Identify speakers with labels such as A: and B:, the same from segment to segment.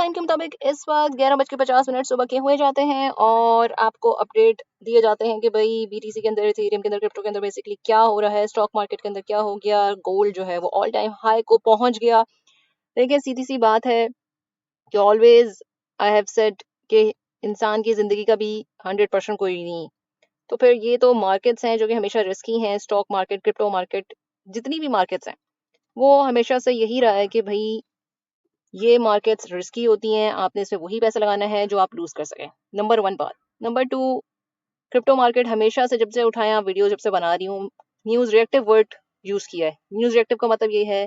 A: Time के मुताबिक इस वक्त 11:50 सुबह के हुए जाते हैं और आपको अपडेट दिए जाते हैं कि भाई बीटीसी के अंदर, इथेरियम के अंदर, क्रिप्टो के अंदर बेसिकली क्या हो रहा है, स्टॉक मार्केट के अंदर क्या हो गया, गोल्ड जो है वो ऑल टाइम हाई को पहुंच गया। देखिए सीधी सी बात है कि ऑलवेज आई हैव सेड कि इंसान की जिंदगी का भी 100% कोई नहीं। तो फिर ये तो मार्केट्स हैं जो कि हमेशा रिस्की हैं, स्टॉक मार्केट, क्रिप्टो मार्केट, जितनी भी मार्केट्स हैं वो हमेशा से यही रहा है कि भाई ये मार्केट्स रिस्की होती हैं, आपने इसमें वही पैसा लगाना है जो आप लूज कर सकें। नंबर 1 बात। नंबर 2, क्रिप्टो मार्केट हमेशा से जब से उठाया वीडियो जब से बना रही हूँ, न्यूज रिएक्टिव वर्ड यूज किया है। न्यूज रिएक्टिव का मतलब ये है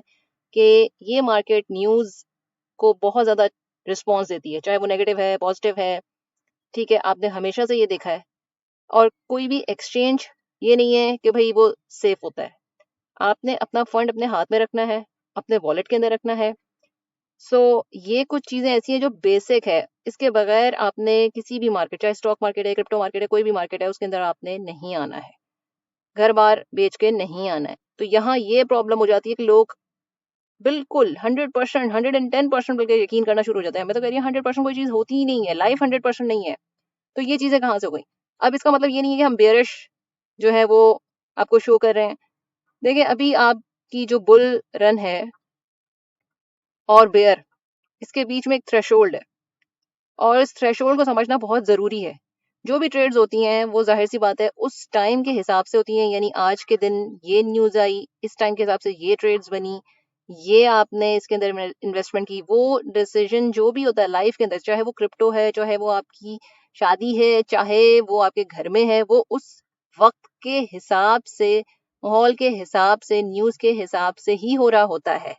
A: कि ये मार्केट न्यूज को बहुत ज्यादा रिस्पॉन्स देती है, चाहे वो नेगेटिव है, पॉजिटिव है। ठीक है, आपने हमेशा से ये देखा है। और कोई भी एक्सचेंज ये नहीं है कि भाई वो सेफ होता है। आपने अपना फंड अपने हाथ में रखना है, अपने वॉलेट के अंदर रखना है। सो ये कुछ चीजें ऐसी हैं जो बेसिक है, इसके बगैर आपने किसी भी मार्केट, चाहे स्टॉक मार्केट है, क्रिप्टो मार्केट है, कोई भी मार्केट है, उसके अंदर आपने नहीं आना है, घर बार बेच के नहीं आना है। तो यहाँ ये प्रॉब्लम हो जाती है कि लोग बिल्कुल 100%, 110% बल्कि यकीन करना शुरू हो जाता है। मैं तो कह रही हूँ 100% कोई चीज होती ही नहीं है, लाइफ 100% नहीं है। तो ये चीजें कहाँ से हो गई? अब इसका मतलब ये नहीं है कि हम बेरिश जो है वो आपको शो कर रहे हैं। देखिए अभी आपकी जो बुल रन है और बेयर, इसके बीच में एक थ्रेशोल्ड है और इस थ्रेशोल्ड को समझना बहुत ज़रूरी है। जो भी ट्रेड्स होती हैं वो ज़ाहिर सी बात है उस टाइम के हिसाब से होती हैं, यानी आज के दिन ये न्यूज़ आई, इस टाइम के हिसाब से ये ट्रेड्स बनी, ये आपने इसके अंदर इन्वेस्टमेंट की। वो डिसीजन जो भी होता है लाइफ के अंदर, चाहे वो क्रिप्टो है, चाहे वो आपकी शादी है, चाहे वो आपके घर में है, वो उस वक्त के हिसाब से, माहौल के हिसाब से, न्यूज़ के हिसाब से ही हो रहा होता है।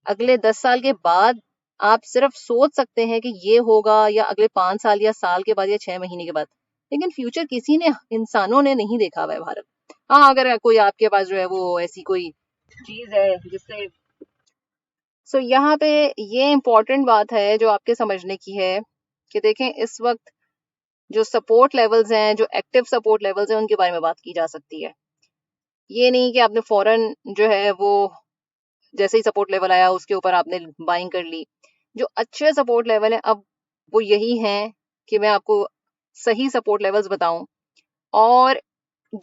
A: अगले 10 साल के बाद आप सिर्फ सोच सकते हैं कि ये होगा, या अगले 5 साल या साल के बाद या 6 महीने के बाद, लेकिन फ्यूचर किसी ने, इंसानों ने नहीं देखा हुआ है भारत। हाँ, अगर कोई आपके पास जो है वो ऐसी कोई चीज है जिससे, सो यहाँ पे ये इम्पोर्टेंट बात है जो आपके समझने की है कि देखें इस वक्त जो सपोर्ट लेवल्स हैं, जो एक्टिव सपोर्ट लेवल्स हैं, उनके बारे में बात की जा सकती है। ये नहीं कि आपने फौरन जो है वो जैसे ही सपोर्ट लेवल आया उसके ऊपर आपने बाइंग कर ली। जो अच्छे सपोर्ट लेवल है अब वो यही हैं कि मैं आपको सही सपोर्ट लेवल्स बताऊं। और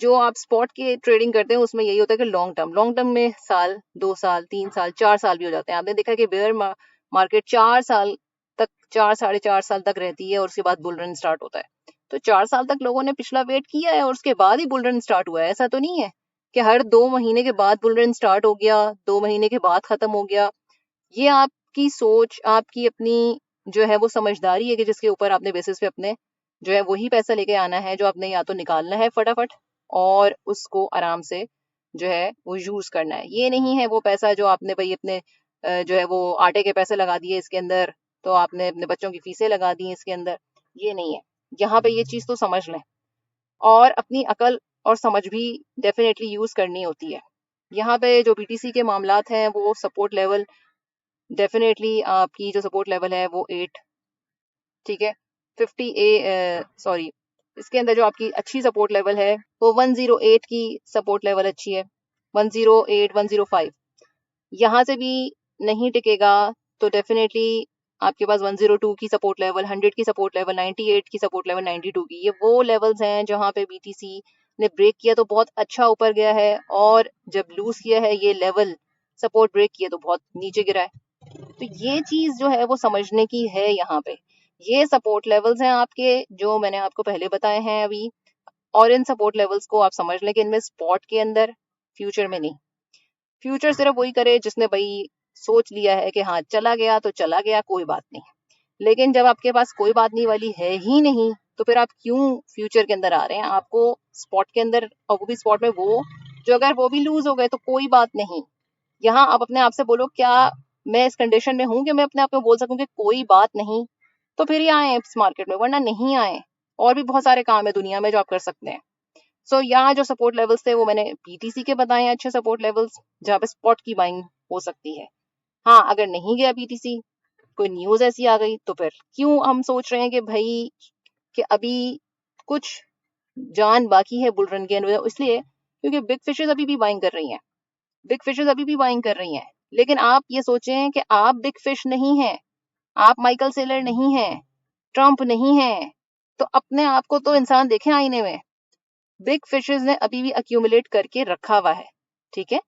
A: जो आप स्पॉट की ट्रेडिंग करते हैं उसमें यही होता है कि लॉन्ग टर्म में साल, 2 साल, 3 साल, 4 साल भी हो जाते हैं। आपने देखा कि बेयर मार्केट 4 साल तक, 4 साढ़े 4 साल तक रहती है और उसके बाद बुल रन स्टार्ट होता है। तो 4 साल तक लोगों ने पिछला वेट किया है और उसके बाद ही बुल रन स्टार्ट हुआ है। ऐसा तो नहीं है कि हर 2 महीने के बाद बुल रन स्टार्ट हो गया, 2 महीने के बाद खत्म हो गया। ये आपकी सोच, आपकी अपनी जो है वो समझदारी है कि जिसके ऊपर आपने बेसिस पे अपने जो है वही पैसा लेके आना है जो आपने या तो निकालना है फटाफट और उसको आराम से जो है वो यूज करना है। ये नहीं है वो पैसा जो आपने भाई अपने जो है वो आटे के पैसे लगा दिए इसके अंदर, तो आपने अपने बच्चों की फीसें लगा दी इसके अंदर। ये नहीं है। यहाँ पे ये चीज तो समझ लें और अपनी अकल और समझ भी डेफिनेटली यूज करनी होती है। यहाँ पे जो बीटीसी के मामलात हैं वो सपोर्ट लेवल डेफिनेटली आपकी जो सपोर्ट लेवल है वो 8, ठीक है, 50 सॉरी, इसके अंदर जो आपकी अच्छी सपोर्ट लेवल है वो 108 की सपोर्ट लेवल अच्छी है, 108, 105। यहाँ से भी नहीं टिकेगा तो डेफिनेटली आपके पास 102 की सपोर्ट लेवल, 100 की सपोर्ट लेवल, 98 की सपोर्ट लेवल, 92 की, ये वो लेवल्स हैं जहाँ पे बीटीसी ने ब्रेक किया तो बहुत अच्छा ऊपर गया है, और जब लूज किया है ये लेवल, सपोर्ट ब्रेक किया तो बहुत नीचे गिरा है। तो ये चीज जो है वो समझने की है यहाँ पे। ये सपोर्ट लेवल्स हैं आपके जो मैंने आपको पहले बताए हैं अभी, और इन सपोर्ट लेवल्स को आप समझ लें कि इनमें स्पॉट के अंदर, फ्यूचर में नहीं। फ्यूचर सिर्फ वही करे जिसने भाई सोच लिया है कि हाँ चला गया तो चला गया, कोई बात नहीं। लेकिन जब आपके पास कोई बात नहीं वाली है ही नहीं, तो फिर आप क्यों फ्यूचर के अंदर आ रहे हैं? आपको स्पॉट के अंदर, और वो भी स्पॉट में वो जो अगर वो भी लूज हो गए तो कोई बात नहीं। यहाँ आप अपने आप से बोलो, क्या मैं इस कंडीशन में हूं कि मैं अपने आप को बोल सकूं कि कोई बात नहीं? तो फिर ही आए इस मार्केट में, वरना नहीं आए। और भी बहुत सारे काम है दुनिया में जो आप कर सकते हैं। सो यहाँ जो सपोर्ट लेवल्स थे वो मैंने बीटीसी के बताए हैं, अच्छे सपोर्ट लेवल्स जहाँ पे स्पॉट की बाइंग हो सकती है। हाँ, अगर नहीं गया बीटीसी, कोई न्यूज ऐसी आ गई, तो फिर क्यों हम सोच रहे हैं कि भाई कि अभी कुछ जान बाकी है बुल रन के अंदर, इसलिए क्योंकि बिग फिशेस अभी भी बाइंग कर रही हैं, बिग फिशेस अभी भी बाइंग कर रही हैं। लेकिन आप ये सोचें कि आप बिग फिश नहीं हैं, आप माइकल सेलर नहीं हैं, ट्रंप नहीं हैं, तो अपने आप को तो इंसान देखें आईने में। बिग फिशेस ने अभी भी अक्यूमुलेट करके रखा हुआ है, ठीक है।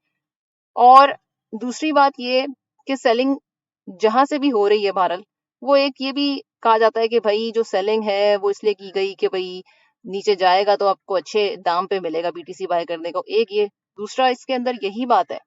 A: और दूसरी बात ये कि सेलिंग जहां से भी हो रही है भारत, वो एक ये भी कहा जाता है कि भाई जो सेलिंग है वो इसलिए की गई कि भाई नीचे जाएगा तो आपको अच्छे दाम पे मिलेगा बीटीसी बाय करने को, एक ये। दूसरा इसके अंदर यही बात है